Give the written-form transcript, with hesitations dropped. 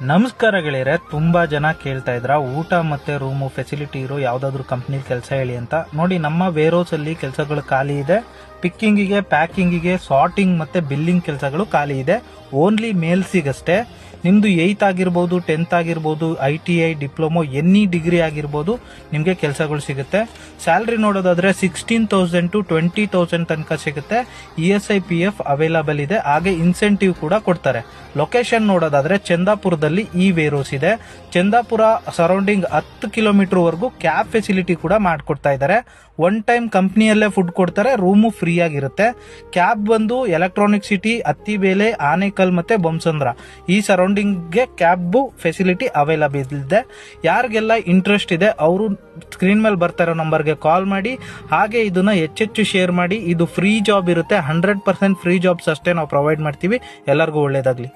ನಮಸ್ಕಾರ ಗೆಳೆಯರೆ, ತುಂಬಾ ಜನ ಕೇಳ್ತಾ ಇದ್ರ ಊಟ ಮತ್ತೆ ರೂಮು ಫೆಸಿಲಿಟಿ ಇರೋ ಯಾವ್ದಾದ್ರು ಕಂಪ್ನಿ ಕೆಲಸ ಹೇಳಿ ಅಂತ. ನೋಡಿ, ನಮ್ಮ ವೇರೋಸ್ ಅಲ್ಲಿ ಕೆಲಸಗಳು ಖಾಲಿ ಇದೆ. ಪಿಕ್ಕಿಂಗಿಗೆ, ಪ್ಯಾಕಿಂಗಿಗೆ, ಸಾರ್ಟಿಂಗ್ ಮತ್ತೆ ಬಿಲ್ಲಿಂಗ್ ಕೆಲಸಗಳು ಖಾಲಿ ಇದೆ. ಓನ್ಲಿ ಮೇಲ್ಸಿಗಷ್ಟೇ. ನಿಮ್ದು 8th ಆಗಿರ್ಬೋದು, 10th ಆಗಿರ್ಬೋದು, ITI, ಡಿಪ್ಲೊಮೊ, ಎನಿ ಡಿಗ್ರಿ ಆಗಿರ್ಬೋದು, ನಿಮಗೆ ಕೆಲಸಗಳು ಸಿಗುತ್ತೆ. ಸ್ಯಾಲ್ರಿ ನೋಡೋದಾದ್ರೆ 16,000 to 20,000 ತನಕ ಸಿಗುತ್ತೆ. ESI PF ಅವೈಲಬಲ್ ಇದೆ. ಹಾಗೆ ಇನ್ಸೆಂಟಿವ್ ಕೂಡ ಕೊಡ್ತಾರೆ. ಲೊಕೇಶನ್ ನೋಡೋದಾದ್ರೆ ಚಂದಾಪುರದಲ್ಲಿ ಈ ವೇರೋಸ್ ಇದೆ. ಚಂದಾಪುರ ಸರೌಂಡಿಂಗ್ 10 ಕಿಲೋಮೀಟರ್ ವರೆಗೂ ಕ್ಯಾಬ್ ಫೆಸಿಲಿಟಿ ಕೂಡ ಮಾಡ್ಕೊಡ್ತಾ ಇದ್ದಾರೆ. ಒನ್ ಟೈಮ್ ಕಂಪ್ನಿಯಲ್ಲೇ ಫುಡ್ ಕೊಡ್ತಾರೆ, ರೂಮು ಫ್ರೀ ಆಗಿರುತ್ತೆ. ಕ್ಯಾಬ್ ಬಂದು ಎಲೆಕ್ಟ್ರಾನಿಕ್ ಸಿಟಿ, ಅತ್ತಿಬೇಲೆ, ಆನೇಕಲ್ ಮತ್ತೆ ಬೊಮ್ಮಸಂದ್ರ ಈ ಸರೌಂಡಿಂಗ್ಗೆ ಕ್ಯಾಬ್ ಫೆಸಿಲಿಟಿ ಅವೈಲಬಲ್ ಇದೆ. ಯಾರಿಗೆಲ್ಲ ಇಂಟ್ರೆಸ್ಟ್ ಇದೆ ಅವರು ಸ್ಕ್ರೀನ್ ಮೇಲೆ ಬರ್ತಾ ಇರೋ ನಂಬರ್ಗೆ ಕಾಲ್ ಮಾಡಿ. ಹಾಗೆ ಇದನ್ನ ಹೆಚ್ಚೆಚ್ಚು ಶೇರ್ ಮಾಡಿ. ಇದು ಫ್ರೀ ಜಾಬ್ ಇರುತ್ತೆ. 100% ಫ್ರೀ ಜಾಬ್ಸ್ ಅಷ್ಟೇ ನಾವು ಪ್ರೊವೈಡ್ ಮಾಡ್ತೀವಿ. ಎಲ್ಲರಿಗೂ ಒಳ್ಳೇದಾಗ್ಲಿ.